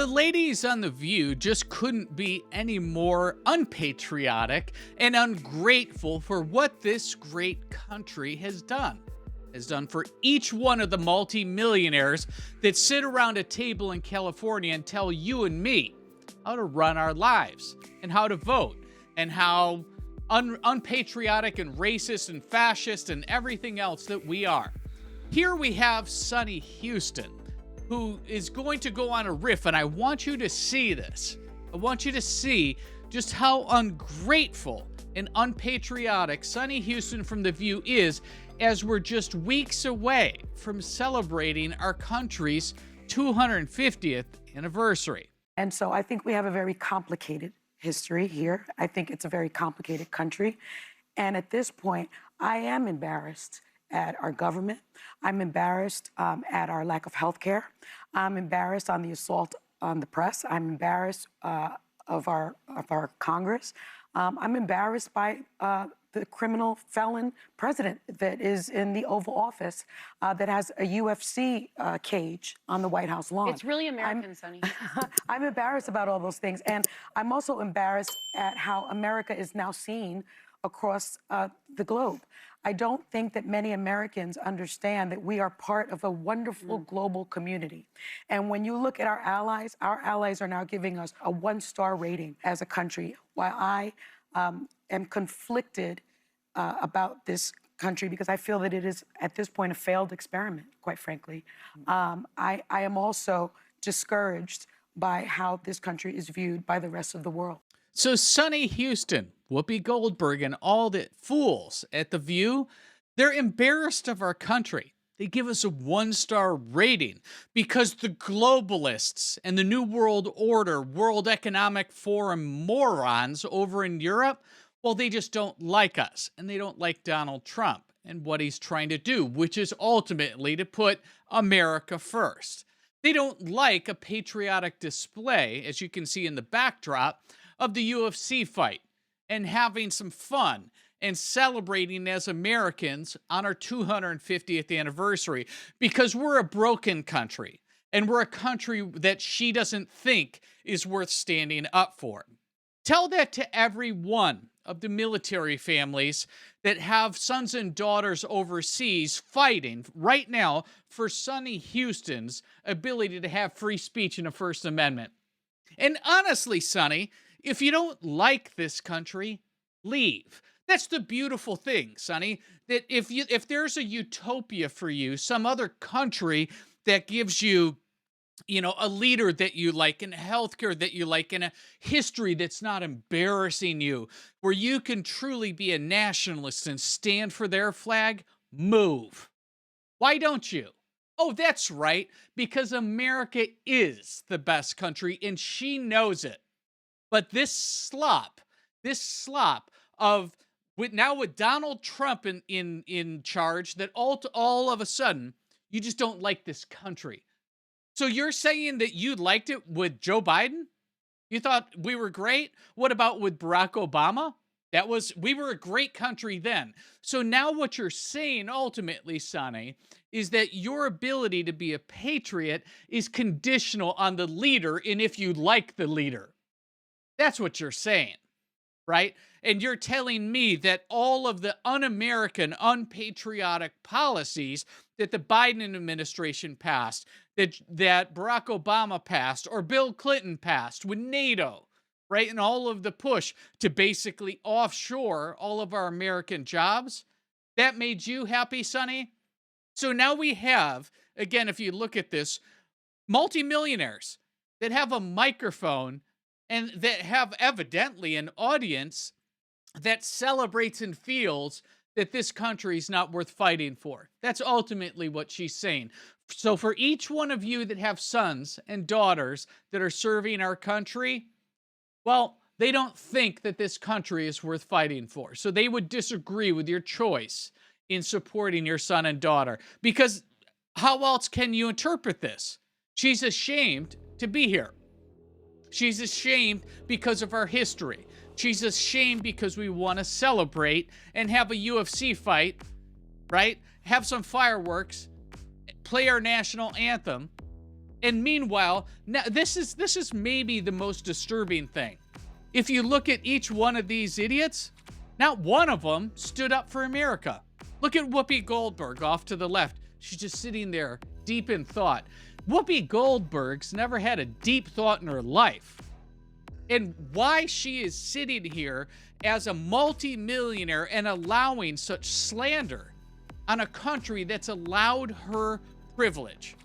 The ladies on The View just couldn't be any more unpatriotic and ungrateful for what this great country has done. Has done for each one of the multi-millionaires that sit around a table in California and tell you and me how to run our lives and how to vote and how unpatriotic and racist and fascist and everything else that we are. Here we have Sunny Hostin, who is going to go on a riff, and I want you to see this. I want you to see just how ungrateful and unpatriotic Sunny Hostin from The View is, as we're just weeks away from celebrating our country's 250th anniversary. And so I think we have a very complicated history here. I think it's a very complicated country. And at this point, I am embarrassed at our government. I'm embarrassed at our lack of health care. I'm embarrassed on the assault on the press. I'm embarrassed of our Congress. I'm embarrassed by the criminal felon president that is in the Oval Office that has a UFC cage on the White House lawn. It's really American, Sunny. I'm embarrassed about all those things. And I'm also embarrassed at how America is now seen across the globe. I don't think that many Americans understand that we are part of a wonderful global community. And when you look at our allies are now giving us a 1-star rating as a country, while I am conflicted about this country because I feel that it is, at this point, a failed experiment, quite frankly. I am also discouraged by how this country is viewed by the rest of the world. So Sunny Hostin, Whoopi Goldberg, and all the fools at The View, they're embarrassed of our country. They give us a 1-star rating because the globalists and the New World Order, World Economic Forum morons over in Europe, well, they just don't like us, and they don't like Donald Trump and what he's trying to do, which is ultimately to put America first. They don't like a patriotic display, as you can see in the backdrop, of the UFC fight and having some fun and celebrating as Americans on our 250th anniversary, because we're a broken country and we're a country that she doesn't think is worth standing up for. Tell that to every one of the military families that have sons and daughters overseas fighting right now for Sunny Hostin's ability to have free speech and a First Amendment. And honestly, Sunny, if you don't like this country, leave. That's the beautiful thing, Sunny, that if there's a utopia for you, some other country that gives you, a leader that you like, and healthcare that you like, and a history that's not embarrassing you, where you can truly be a nationalist and stand for their flag, move. Why don't you? Oh, that's right, because America is the best country, and she knows it. But this slop of, now with Donald Trump in charge, that all of a sudden, you just don't like this country. So you're saying that you liked it with Joe Biden? You thought we were great? What about with Barack Obama? We were a great country then. So now what you're saying ultimately, Sunny, is that your ability to be a patriot is conditional on the leader and if you like the leader. That's what you're saying, right? And you're telling me that all of the un-American, unpatriotic policies that the Biden administration passed, that Barack Obama passed, or Bill Clinton passed with NATO, right? And all of the push to basically offshore all of our American jobs, that made you happy, Sunny? So now we have, again, if you look at this, multi-millionaires that have a microphone and that have evidently an audience that celebrates and feels that this country is not worth fighting for. That's ultimately what she's saying. So for each one of you that have sons and daughters that are serving our country, well, they don't think that this country is worth fighting for. So they would disagree with your choice in supporting your son and daughter. Because how else can you interpret this? She's ashamed to be here. She's ashamed because of our history. She's ashamed because we want to celebrate and have a UFC fight, right? Have some fireworks, play our national anthem, And meanwhile, now this is maybe the most disturbing thing. If you look at each one of these idiots, not one of them stood up for America. Look at Whoopi Goldberg off to the left. She's just sitting there deep in thought. Whoopi Goldberg's never had a deep thought in her life. And why she is sitting here as a multi-millionaire and allowing such slander on a country that's allowed her privilege.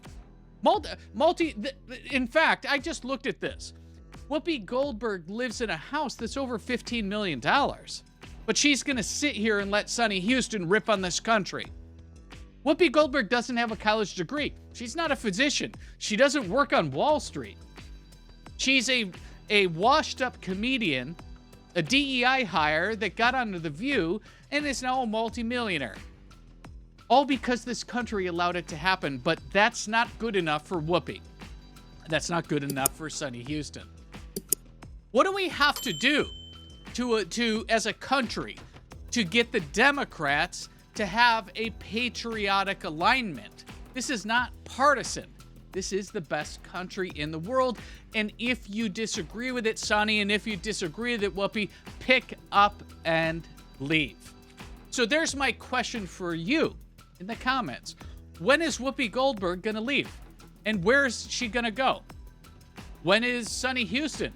In fact, I just looked at this. Whoopi Goldberg lives in a house that's over $15 million. But she's going to sit here and let Sunny Hostin rip on this country. Whoopi Goldberg doesn't have a college degree. She's not a physician. She doesn't work on Wall Street. She's a washed-up comedian, a DEI hire that got onto The View and is now a multi-millionaire. All because this country allowed it to happen, but that's not good enough for Whoopi. That's not good enough for Sunny Hostin. What do we have to do to as a country to get the Democrats to have a patriotic alignment? This is not partisan. This is the best country in the world. And if you disagree with it, Sunny, and if you disagree with it, Whoopi, pick up and leave. So there's my question for you in the comments. When is Whoopi Goldberg going to leave? And where is she going to go? When is Sunny Hostin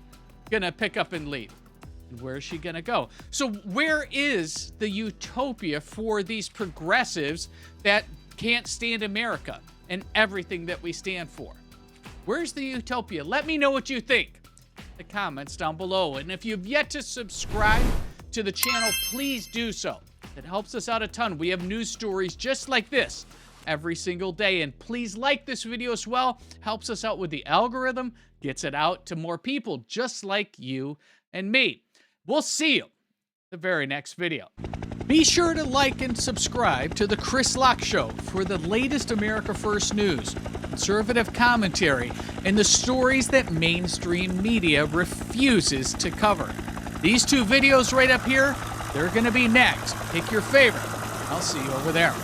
going to pick up and leave? And where is she going to go? So where is the utopia for these progressives that can't stand America and everything that we stand for? Where's the utopia? Let me know what you think in the comments down below. And if you've yet to subscribe to the channel, please do so. It helps us out a ton. We have news stories just like this every single day. And please like this video as well. Helps us out with the algorithm, gets it out to more people just like you and me. We'll see you in the very next video. Be sure to like and subscribe to The Chris Locke Show for the latest America First news, conservative commentary, and the stories that mainstream media refuses to cover. These two videos right up here, they're going to be next. Pick your favorite. I'll see you over there.